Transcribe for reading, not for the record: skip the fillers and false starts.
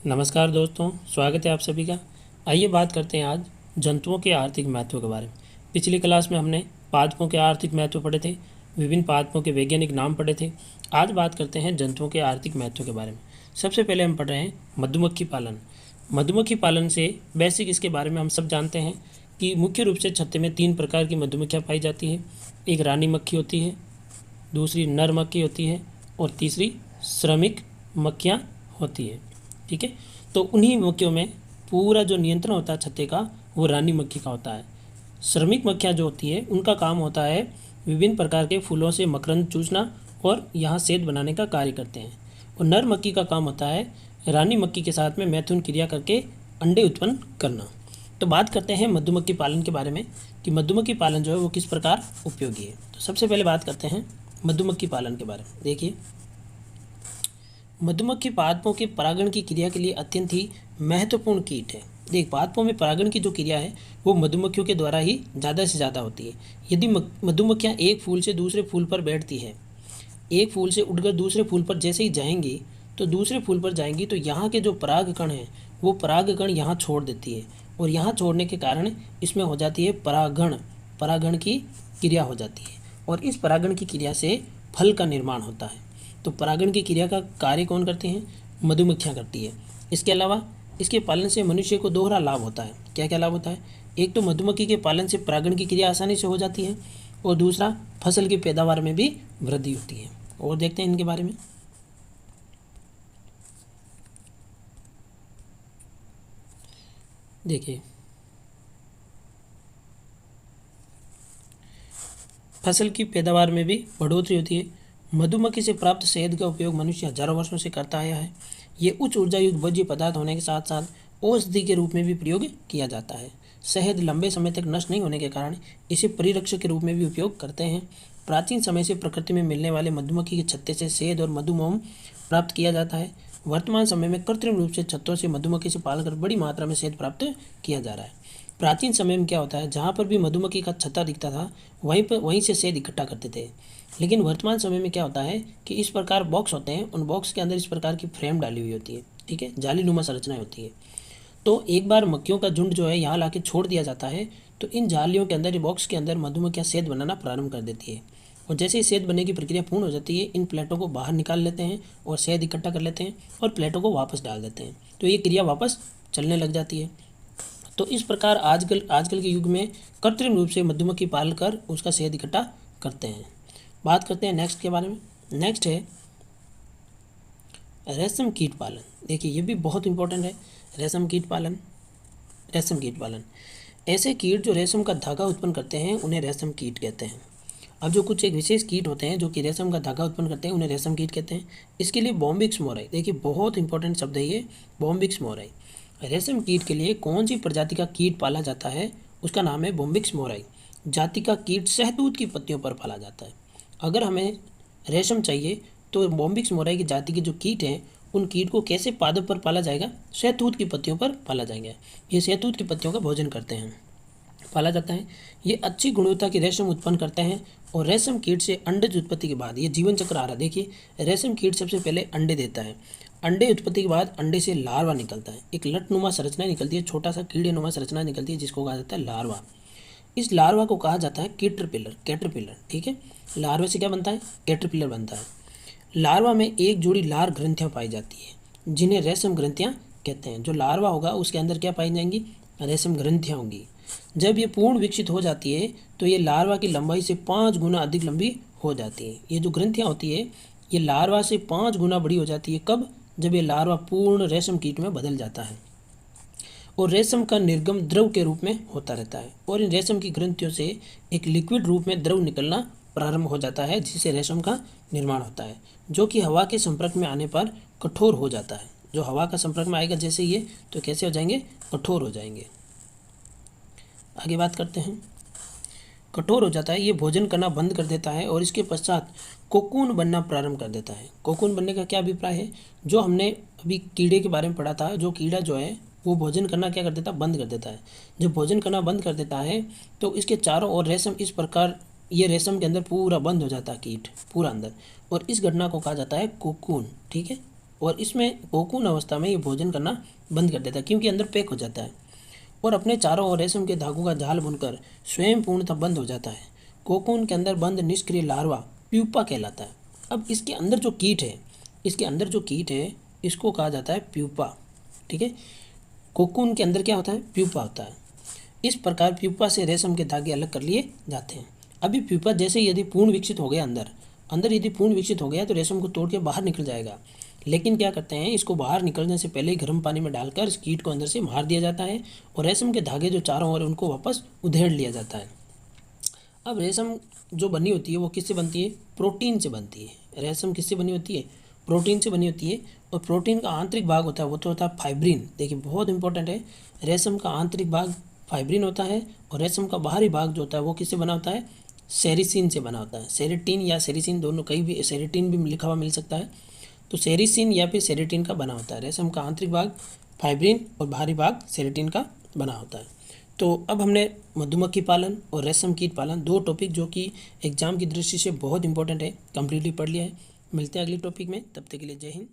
नमस्कार दोस्तों, स्वागत है आप सभी का। आइए बात करते हैं आज जंतुओं के आर्थिक महत्व के बारे में। पिछली क्लास में हमने पादपों के आर्थिक महत्व पढ़े थे, विभिन्न पादपों के वैज्ञानिक नाम पढ़े थे। आज बात करते हैं जंतुओं के आर्थिक महत्व के बारे में। सबसे पहले हम पढ़ रहे हैं मधुमक्खी पालन। मधुमक्खी पालन से बेसिक इसके बारे में हम सब जानते हैं कि मुख्य रूप से छत्ते में 3 प्रकार की मधुमक्खियाँ पाई जाती है। एक रानी मक्खी होती है, दूसरी नर मक्खी होती है और तीसरी श्रमिक मक्खियाँ होती है। ठीक है, तो उन्हीं मक्खियों में पूरा जो नियंत्रण होता है छत्ते का, वो रानी मक्खी का होता है। श्रमिक मक्खियाँ जो होती है उनका काम होता है विभिन्न प्रकार के फूलों से मकरंद चूसना और यहाँ शहद बनाने का कार्य करते हैं। और नर मक्खी का काम होता है रानी मक्खी के साथ में मैथुन क्रिया करके अंडे उत्पन्न करना। तो बात करते हैं मधुमक्खी पालन के बारे में कि मधुमक्खी पालन जो है वो किस प्रकार उपयोगी है। तो सबसे पहले बात करते हैं मधुमक्खी पालन के बारे में। देखिए, मधुमक्खी पादपों के परागण की क्रिया के लिए अत्यंत ही महत्वपूर्ण कीट है। देख, पादपों में परागण की जो क्रिया है वो मधुमक्खियों के द्वारा ही ज़्यादा से ज़्यादा होती है। यदि मधुमक्खियाँ एक फूल से दूसरे फूल पर बैठती है, एक फूल से उड़कर दूसरे फूल पर जैसे ही जाएंगी तो दूसरे फूल पर जाएंगी तो यहाँ के जो परागकण हैं वो परागकण यहाँ छोड़ देती है और यहाँ छोड़ने के कारण इसमें हो जाती है परागण की क्रिया हो जाती है और इस परागण की क्रिया से फल का निर्माण होता है। तो परागण की क्रिया का कार्य कौन करते हैं? मधुमक्खियाँ करती है। इसके अलावा इसके पालन से मनुष्य को दोहरा लाभ होता है। क्या क्या लाभ होता है? एक तो मधुमक्खी के पालन से परागण की क्रिया आसानी से हो जाती है और दूसरा फसल की पैदावार में भी वृद्धि होती है। और देखते हैं इनके बारे में। देखिए, फसल की पैदावार में भी बढ़ोतरी होती है। मधुमक्खी से प्राप्त शहद का उपयोग मनुष्य हजारों वर्षों से करता आया है। ये उच्च ऊर्जा युक्त भोज्य पदार्थ होने के साथ साथ औषधि के रूप में भी प्रयोग किया जाता है। शहद लंबे समय तक नष्ट नहीं होने के कारण इसे परिरक्षक के रूप में भी उपयोग करते हैं। प्राचीन समय से प्रकृति में मिलने वाले मधुमक्खी के छत्ते से शहद और मधुमोम प्राप्त किया जाता है। वर्तमान समय में कृत्रिम रूप से छत्तों से मधुमक्खी से पालकर बड़ी मात्रा में शहद प्राप्त किया जा रहा है। प्राचीन समय में क्या होता है, जहाँ पर भी मधुमक्खी का छत्ता दिखता था वहीं से शहद इकट्ठा करते थे। लेकिन वर्तमान समय में क्या होता है कि इस प्रकार बॉक्स होते हैं, उन बॉक्स के अंदर इस प्रकार की फ्रेम डाली हुई होती है। ठीक है, जालीनुमा संरचनाएं होती है। तो एक बार मक्खियों का झुंड जो है यहाँ लाके छोड़ दिया जाता है तो इन जालियों के अंदर, बॉक्स के अंदर मधुमक्खियाँ शहद बनाना प्रारंभ कर देती है। और जैसे ही शहद बनने की प्रक्रिया पूर्ण हो जाती है, इन प्लेटों को बाहर निकाल लेते हैं और शहद इकट्ठा कर लेते हैं और प्लेटों को वापस डाल देते हैं। तो ये क्रिया वापस चलने लग जाती है। तो इस प्रकार आजकल के युग में कृत्रिम रूप से मधुमक्खी पाल कर उसका शहद इकट्ठा करते हैं। बात करते हैं नेक्स्ट के बारे में। नेक्स्ट है रेशम कीट पालन। देखिए, ये भी बहुत इंपॉर्टेंट है। रेशम कीट पालन ऐसे कीट जो रेशम का धागा उत्पन्न करते हैं उन्हें रेशम कीट कहते हैं। अब जो कुछ एक विशेष कीट होते हैं जो कि रेशम का धागा उत्पन्न करते हैं उन्हें रेशम कीट कहते हैं। इसके लिए बॉम्बिक्स मोराई, देखिए बहुत इंपॉर्टेंट शब्द है ये, बॉम्बिक्स मोराई। रेशम कीट के लिए कौन सी प्रजाति का कीट पाला जाता है? उसका नाम है बॉम्बिक्स मोराई। जाति का कीट शहतूत की पत्तियों पर पाला जाता है। अगर हमें रेशम चाहिए तो बॉम्बिक्स मोराई की जाति के जो कीट हैं उन कीट को कैसे पादप पर पाला जाएगा? शहतूत की पत्तियों पर पाला जाएगा। ये शहतूत की पत्तियों का भोजन करते हैं, पाला जाता है। ये अच्छी गुणवत्ता की रेशम उत्पन्न करते हैं और रेशम कीट से अंडज उत्पत्ति के बाद ये जीवन चक्र आ रहा है। देखिए, रेशम कीट सबसे पहले अंडे देता है। अंडे उत्पत्ति के बाद अंडे से लार्वा निकलता है। एक लटनुमा संरचना निकलती है, छोटा सा कीड़े नुमा संरचना निकलती है जिसको कहा जाता है लार्वा। इस लार्वा को कहा जाता है कैटरपिलर। ठीक है, लार्वा से क्या बनता है? कैटरपिलर बनता है। लार्वा में एक जोड़ी लार ग्रंथियाँ पाई जाती है जिन्हें रेशम ग्रंथियाँ कहते हैं। जो लार्वा होगा उसके अंदर क्या पाई जाएंगी? रेशम ग्रंथियाँ होंगी। जब ये पूर्ण विकसित हो जाती है तो ये लार्वा की लंबाई से 5 गुना अधिक लंबी हो जाती है। ये जो ग्रंथियाँ होती है ये लार्वा से 5 गुना बड़ी हो जाती है। कब? जब ये लार्वा पूर्ण रेशम कीट में बदल जाता है और रेशम का निर्गम द्रव के रूप में होता रहता है और इन रेशम की ग्रंथियों से एक लिक्विड रूप में द्रव निकलना प्रारंभ हो जाता है जिससे रेशम का निर्माण होता है, जो कि हवा के संपर्क में आने पर कठोर हो जाता है। जो हवा का संपर्क में आएगा जैसे ये, तो कैसे हो जाएंगे? कठोर हो जाएंगे। आगे बात करते हैं। कठोर हो जाता है, ये भोजन करना बंद कर देता है और इसके पश्चात कोकून बनना प्रारंभ कर देता है। कोकून बनने का क्या अभिप्राय है? जो हमने अभी कीड़े के बारे में पढ़ा था, जो कीड़ा जो है वो भोजन करना क्या कर देता है? बंद कर देता है। जब भोजन करना बंद कर देता है तो इसके चारों ओर रेशम इस प्रकार, ये रेशम के अंदर पूरा बंद हो जाता है कीट पूरा अंदर, और इस घटना को कहा जाता है कोकून। ठीक है, और इसमें कोकून अवस्था में ये भोजन करना बंद कर देता है क्योंकि अंदर पैक हो जाता है और अपने चारों ओर रेशम के धागों का जाल बुनकर स्वयं पूर्णतः बंद हो जाता है। कोकून के अंदर बंद निष्क्रिय लार्वा प्यूपा कहलाता है। अब इसके अंदर जो कीट है इसको कहा जाता है प्यूपा। ठीक है, कोकून के अंदर क्या होता है? प्यूपा होता है। इस प्रकार प्यूपा से रेशम के धागे अलग कर लिए जाते हैं। अभी प्यूपा जैसे यदि पूर्ण विकसित हो गया अंदर यदि पूर्ण विकसित हो गया तो रेशम को तोड़ के बाहर निकल जाएगा। लेकिन क्या करते हैं, इसको बाहर निकलने से पहले ही गर्म पानी में डालकर इस कीट को अंदर से मार दिया जाता है और रेशम के धागे जो चारों ओर उनको वापस उधेड़ लिया जाता है। अब रेशम जो बनी होती है वो किससे बनती है? प्रोटीन से बनती है। रेशम किससे बनी होती है? प्रोटीन से बनी होती है। और प्रोटीन का आंतरिक भाग होता है वो तो होता है फाइब्रिन। देखिए बहुत इंपॉर्टेंट है, रेशम का आंतरिक भाग फाइब्रिन होता है और रेशम का बाहरी भाग जो होता है वो किससे बना होता है? सेरिसिन से बना होता है। सेरेटिन या सेरिसिन दोनों, कहीं भी सेरेटिन भी लिखा हुआ मिल सकता है, तो सेरिसिन या फिर सेरेटिन का बना होता है। रेशम का आंतरिक भाग फाइब्रिन और बाहरी भाग सेरेटिन का बना होता है। तो अब हमने मधुमक्खी पालन और रेशम कीट पालन, दो टॉपिक जो कि एग्जाम की दृष्टि से बहुत इंपॉर्टेंट है, कंप्लीटली पढ़ लिया है। मिलते हैं अगले टॉपिक में, तब तक के लिए जय हिंद।